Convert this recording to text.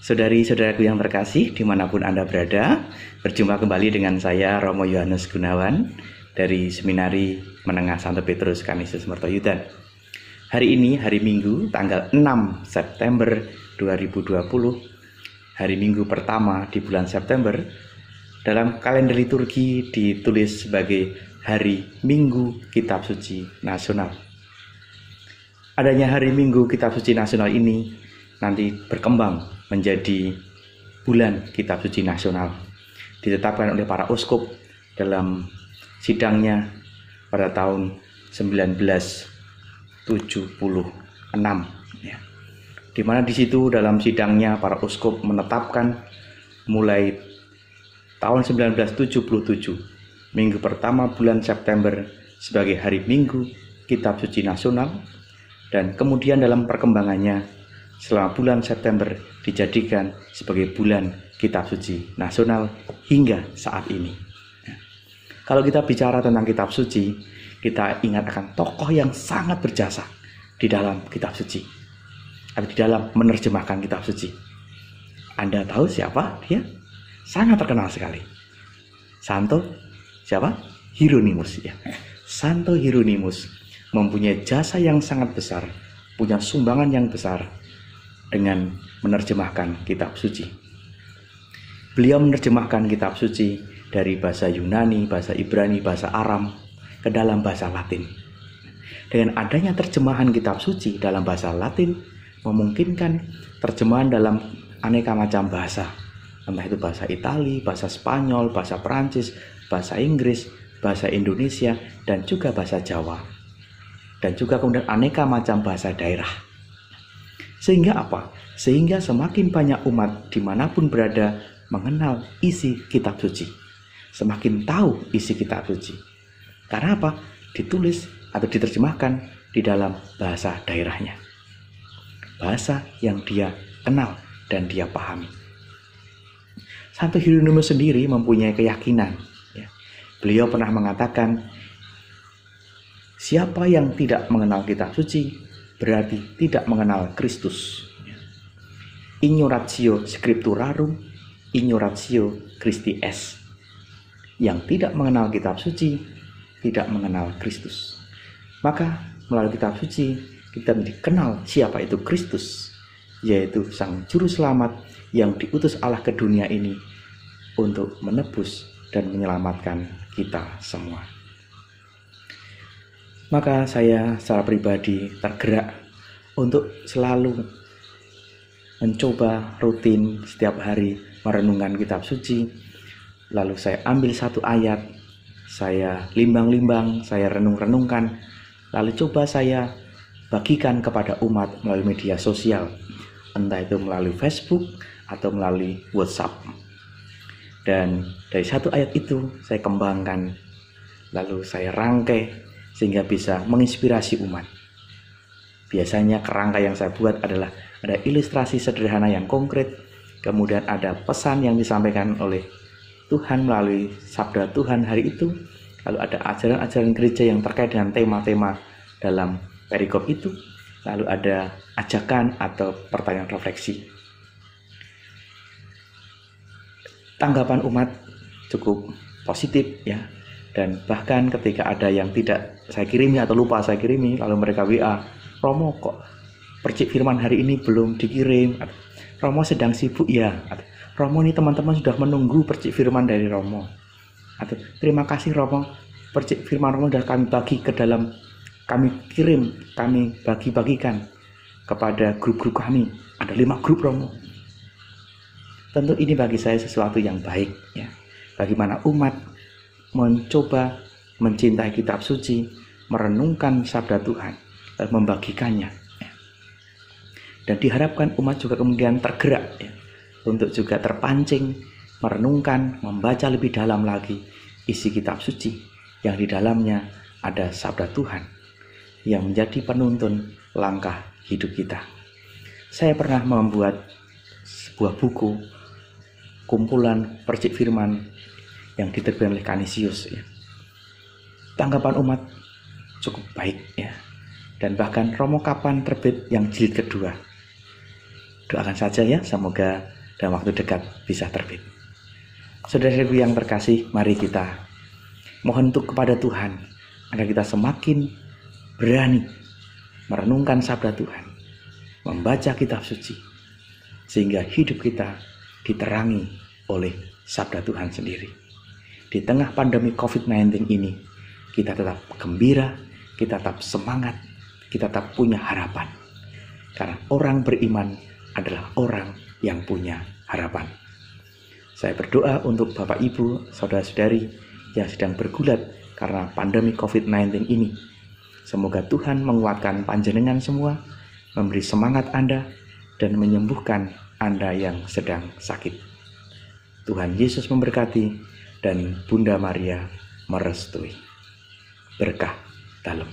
Saudari-saudaraku yang terkasih, dimanapun Anda berada, berjumpa kembali dengan saya, Romo Yohanes Gunawan, dari Seminari Menengah Santo Petrus Canisius Mertoyudan. Hari ini, hari Minggu, tanggal 6 September 2020, hari Minggu pertama di bulan September, dalam kalender liturgi ditulis sebagai Hari Minggu Kitab Suci Nasional. Adanya Hari Minggu Kitab Suci Nasional ini nanti berkembang menjadi bulan Kitab Suci Nasional, ditetapkan oleh para uskup dalam sidangnya pada tahun 1976, ya. Di mana di situ dalam sidangnya para uskup menetapkan mulai tahun 1977 minggu pertama bulan September sebagai hari Minggu Kitab Suci Nasional, dan kemudian dalam perkembangannya selama bulan September dijadikan sebagai bulan Kitab Suci Nasional hingga saat ini. Kalau kita bicara tentang Kitab Suci, kita ingat akan tokoh yang sangat berjasa di dalam Kitab Suci, atau di dalam menerjemahkan Kitab Suci. Anda tahu siapa dia? Sangat terkenal sekali. Santo siapa? Hieronymus, ya. Santo Hieronymus mempunyai jasa yang sangat besar, punya sumbangan yang besar dengan menerjemahkan Kitab Suci. Beliau menerjemahkan Kitab Suci dari bahasa Yunani, bahasa Ibrani, bahasa Aram ke dalam bahasa Latin. Dengan adanya terjemahan Kitab Suci dalam bahasa Latin memungkinkan terjemahan dalam aneka macam bahasa, entah itu bahasa Itali, bahasa Spanyol, bahasa Perancis, bahasa Inggris, bahasa Indonesia, dan juga bahasa Jawa, dan juga kemudian aneka macam bahasa daerah. Sehingga apa? Sehingga semakin banyak umat dimanapun berada mengenal isi Kitab Suci, semakin tahu isi Kitab Suci. Karena apa? Ditulis atau diterjemahkan di dalam bahasa daerahnya, bahasa yang dia kenal dan dia pahami. Santo Hieronymus sendiri mempunyai keyakinan, ya. Beliau pernah mengatakan, siapa yang tidak mengenal Kitab Suci berarti tidak mengenal Kristus. Ignoratio scripturarum, ignoratio Christi est. Yang tidak mengenal Kitab Suci tidak mengenal Kristus. Maka melalui Kitab Suci kita dikenal siapa itu Kristus, yaitu Sang Juru Selamat yang diutus Allah ke dunia ini untuk menebus dan menyelamatkan kita semua. Maka saya secara pribadi tergerak untuk selalu mencoba rutin setiap hari merenungkan Kitab Suci. Lalu saya ambil satu ayat, saya limbang-limbang, saya renung-renungkan, lalu coba saya bagikan kepada umat melalui media sosial, entah itu melalui Facebook atau melalui WhatsApp. Dan dari satu ayat itu saya kembangkan, lalu saya rangkai sehingga bisa menginspirasi umat. Biasanya kerangka yang saya buat adalah ada ilustrasi sederhana yang konkret, kemudian ada pesan yang disampaikan oleh Tuhan melalui sabda Tuhan hari itu, lalu ada ajaran-ajaran gereja yang terkait dengan tema-tema dalam perikop itu, lalu ada ajakan atau pertanyaan refleksi. Tanggapan umat cukup positif, ya. Dan bahkan ketika ada yang tidak saya kirimi atau lupa saya kirimi, lalu mereka WA, Romo kok percik firman hari ini belum dikirim, Romo sedang sibuk ya, Romo ini teman-teman sudah menunggu percik firman dari Romo, atau terima kasih Romo, percik firman Romo sudah kami bagi ke dalam, kami kirim, kami bagi-bagikan kepada grup-grup kami, ada 5 grup Romo. Tentu ini bagi saya sesuatu yang baik, ya. Bagaimana umat mencoba mencintai Kitab Suci, merenungkan sabda Tuhan, dan membagikannya, ya. Dan diharapkan umat juga kemudian tergerak, ya, untuk juga terpancing, merenungkan, membaca lebih dalam lagi isi Kitab Suci, yang di dalamnya ada sabda Tuhan yang menjadi penuntun langkah hidup kita. Saya pernah membuat sebuah buku, kumpulan percik firman yang diterbitkan oleh Canisius, ya. Tanggapan umat cukup baik, ya. Dan bahkan Romo kapan terbit yang jilid kedua. Doakan saja ya, semoga dan waktu dekat bisa terbit. Saudara-saudaraku yang terkasih, mari kita mohon untuk kepada Tuhan agar kita semakin berani merenungkan sabda Tuhan, membaca kitab suci, sehingga hidup kita diterangi oleh sabda Tuhan sendiri. Di tengah pandemi COVID-19 ini, kita tetap gembira, kita tetap semangat, kita tetap punya harapan. Karena orang beriman adalah orang yang punya harapan. Saya berdoa untuk Bapak Ibu, saudara-saudari yang sedang bergulat karena pandemi COVID-19 ini. Semoga Tuhan menguatkan panjenengan semua, memberi semangat Anda, dan menyembuhkan Anda yang sedang sakit. Tuhan Yesus memberkati dan Bunda Maria merestui. Berkah dalam.